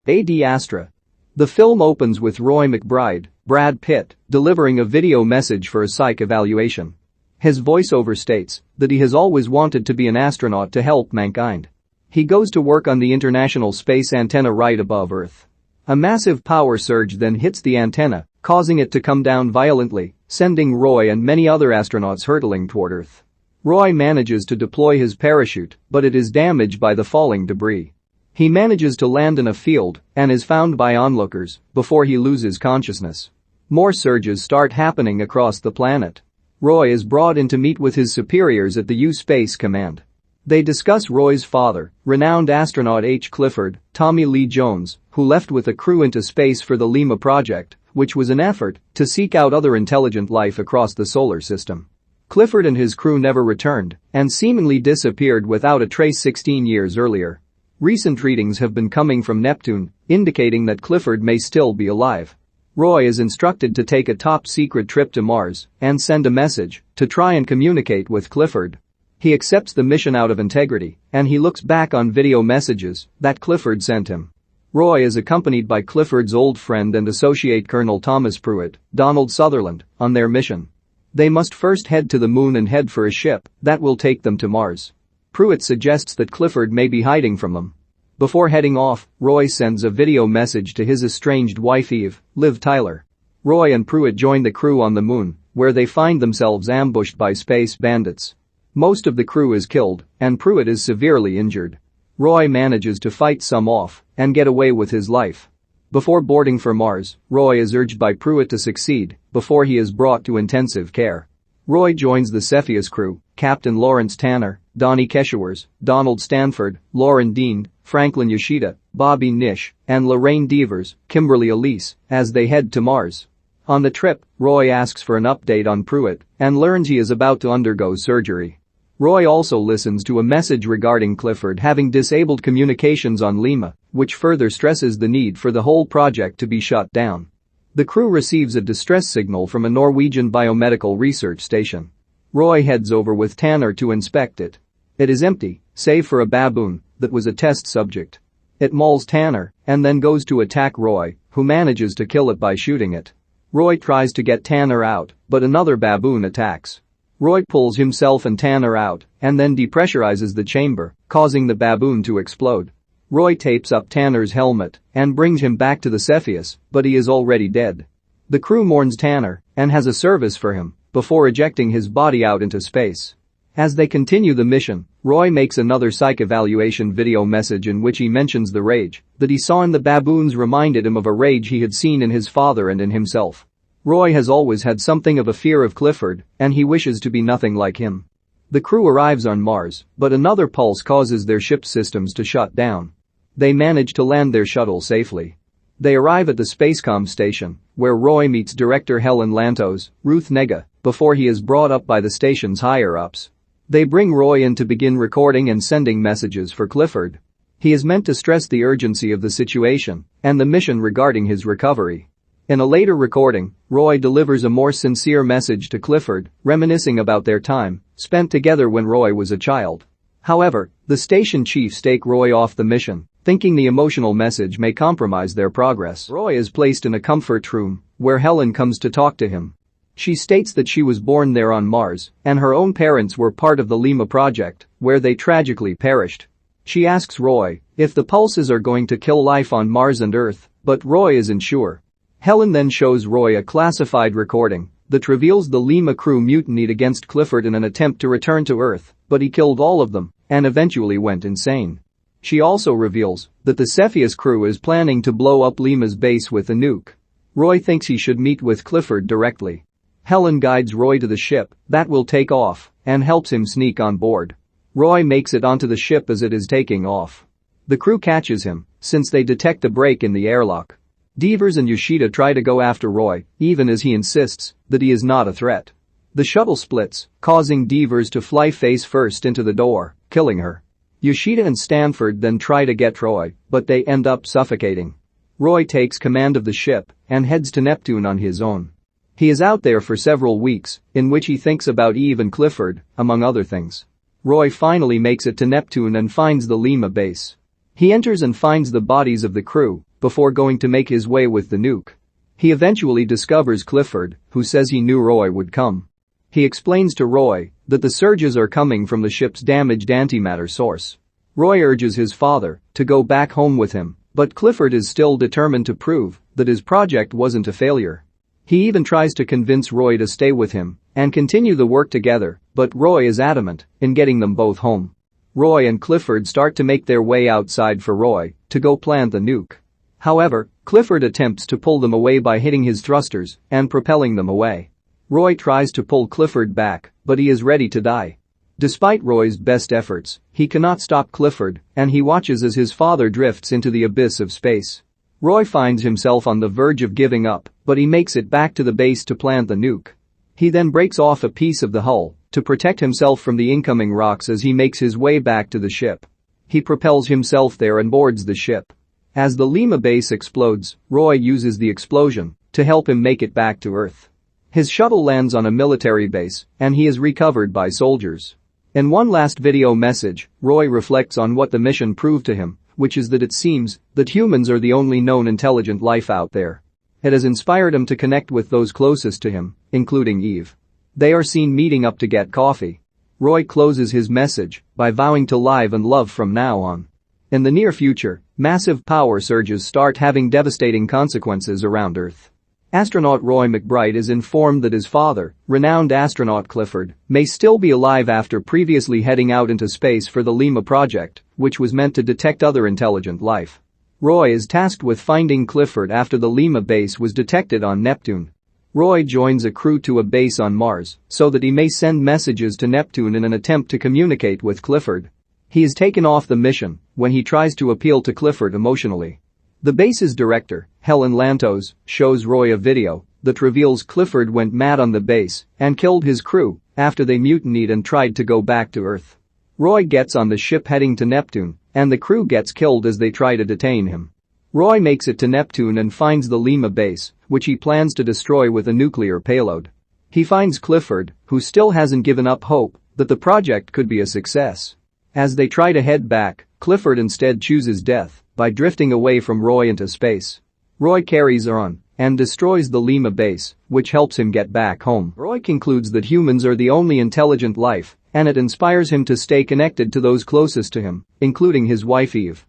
ADASTRA. The film opens with Roy McBride, Brad Pitt, delivering a video message for a psych evaluation. His voiceover states that he has always wanted to be an astronaut to help mankind. He goes to work on the International Space Antenna right above Earth. A massive power surge then hits the antenna, causing it to come down violently, sending Roy and many other astronauts hurtling toward Earth. Roy manages to deploy his parachute, but it is damaged by the falling debris. He manages to land in a field and is found by onlookers before he loses consciousness. More surges start happening across the planet. Roy is brought in to meet with his superiors at the U Space Command. They discuss Roy's father, renowned astronaut H. Clifford, Tommy Lee Jones, who left with a crew into space for the Lima project, which was an effort to seek out other intelligent life across the solar system. Clifford and his crew never returned and seemingly disappeared without a trace 16 years earlier. Recent readings have been coming from Neptune, indicating that Clifford may still be alive. Roy is instructed to take a top-secret trip to Mars and send a message to try and communicate with Clifford. He accepts the mission out of integrity, and he looks back on video messages that Clifford sent him. Roy is accompanied by Clifford's old friend and associate Colonel Thomas Pruitt, Donald Sutherland, on their mission. They must first head to the moon and head for a ship that will take them to Mars. Pruitt suggests that Clifford may be hiding from them. Before heading off, Roy sends a video message to his estranged wife Eve, Liv Tyler. Roy and Pruitt join the crew on the moon, where they find themselves ambushed by space bandits. Most of the crew is killed, and Pruitt is severely injured. Roy manages to fight some off and get away with his life. Before boarding for Mars, Roy is urged by Pruitt to succeed before he is brought to intensive care. Roy joins the Cepheus crew, Captain Lawrence Tanner, Donnie Keshawers, Donald Stanford, Loren Dean, Franklin Yoshida, Bobby Nish, and Lorraine Devers, Kimberly Elise, as they head to Mars. On the trip, Roy asks for an update on Pruitt and learns he is about to undergo surgery. Roy also listens to a message regarding Clifford having disabled communications on Lima, which further stresses the need for the whole project to be shut down. The crew receives a distress signal from a Norwegian biomedical research station. Roy heads over with Tanner to inspect it. It is empty, save for a baboon that was a test subject. It mauls Tanner and then goes to attack Roy, who manages to kill it by shooting it. Roy tries to get Tanner out, but another baboon attacks. Roy pulls himself and Tanner out and then depressurizes the chamber, causing the baboon to explode. Roy tapes up Tanner's helmet and brings him back to the Cepheus, but he is already dead. The crew mourns Tanner and has a service for him before ejecting his body out into space. As they continue the mission, Roy makes another psych evaluation video message in which he mentions the rage that he saw in the baboons reminded him of a rage he had seen in his father and in himself. Roy has always had something of a fear of Clifford, and he wishes to be nothing like him. The crew arrives on Mars, but another pulse causes their ship's systems to shut down. They manage to land their shuttle safely. They arrive at the Spacecom station, where Roy meets director Helen Lantos, Ruth Negga, before he is brought up by the station's higher-ups. They bring Roy in to begin recording and sending messages for Clifford. He is meant to stress the urgency of the situation and the mission regarding his recovery. In a later recording, Roy delivers a more sincere message to Clifford, reminiscing about their time spent together when Roy was a child. However, the station chiefs take Roy off the mission, thinking the emotional message may compromise their progress. Roy is placed in a comfort room, where Helen comes to talk to him. She states that she was born there on Mars, and her own parents were part of the Lima project, where they tragically perished. She asks Roy if the pulses are going to kill life on Mars and Earth, but Roy isn't sure. Helen then shows Roy a classified recording that reveals the Lima crew mutinied against Clifford in an attempt to return to Earth, but he killed all of them and eventually went insane. She also reveals that the Cepheus crew is planning to blow up Lima's base with a nuke. Roy thinks he should meet with Clifford directly. Helen guides Roy to the ship that will take off and helps him sneak on board. Roy makes it onto the ship as it is taking off. The crew catches him since they detect a break in the airlock. Devers and Yoshida try to go after Roy, even as he insists that he is not a threat. The shuttle splits, causing Devers to fly face first into the door, killing her. Yoshida and Stanford then try to get Roy, but they end up suffocating. Roy takes command of the ship and heads to Neptune on his own. He is out there for several weeks, in which he thinks about Eve and Clifford, among other things. Roy finally makes it to Neptune and finds the Lima base. He enters and finds the bodies of the crew, before going to make his way with the nuke. He eventually discovers Clifford, who says he knew Roy would come. He explains to Roy that the surges are coming from the ship's damaged antimatter source. Roy urges his father to go back home with him, but Clifford is still determined to prove that his project wasn't a failure. He even tries to convince Roy to stay with him and continue the work together, but Roy is adamant in getting them both home. Roy and Clifford start to make their way outside for Roy to go plant the nuke. However, Clifford attempts to pull them away by hitting his thrusters and propelling them away. Roy tries to pull Clifford back, but he is ready to die. Despite Roy's best efforts, he cannot stop Clifford, and he watches as his father drifts into the abyss of space. Roy finds himself on the verge of giving up, but he makes it back to the base to plant the nuke. He then breaks off a piece of the hull to protect himself from the incoming rocks as he makes his way back to the ship. He propels himself there and boards the ship. As the Lima base explodes, Roy uses the explosion to help him make it back to Earth. His shuttle lands on a military base, and he is recovered by soldiers. In one last video message, Roy reflects on what the mission proved to him, which is that it seems that humans are the only known intelligent life out there. It has inspired him to connect with those closest to him, including Eve. They are seen meeting up to get coffee. Roy closes his message by vowing to live and love from now on. In the near future, massive power surges start having devastating consequences around Earth. Astronaut Roy McBride is informed that his father, renowned astronaut Clifford, may still be alive after previously heading out into space for the Lima project, which was meant to detect other intelligent life. Roy is tasked with finding Clifford after the Lima base was detected on Neptune. Roy joins a crew to a base on Mars so that he may send messages to Neptune in an attempt to communicate with Clifford. He is taken off the mission when he tries to appeal to Clifford emotionally. The base's director, Helen Lantos, shows Roy a video that reveals Clifford went mad on the base and killed his crew after they mutinied and tried to go back to Earth. Roy gets on the ship heading to Neptune, and the crew gets killed as they try to detain him. Roy makes it to Neptune and finds the Lima base, which he plans to destroy with a nuclear payload. He finds Clifford, who still hasn't given up hope that the project could be a success. As they try to head back, Clifford instead chooses death by drifting away from Roy into space. Roy carries on and destroys the Lima base, which helps him get back home. Roy concludes that humans are the only intelligent life, and it inspires him to stay connected to those closest to him, including his wife Eve.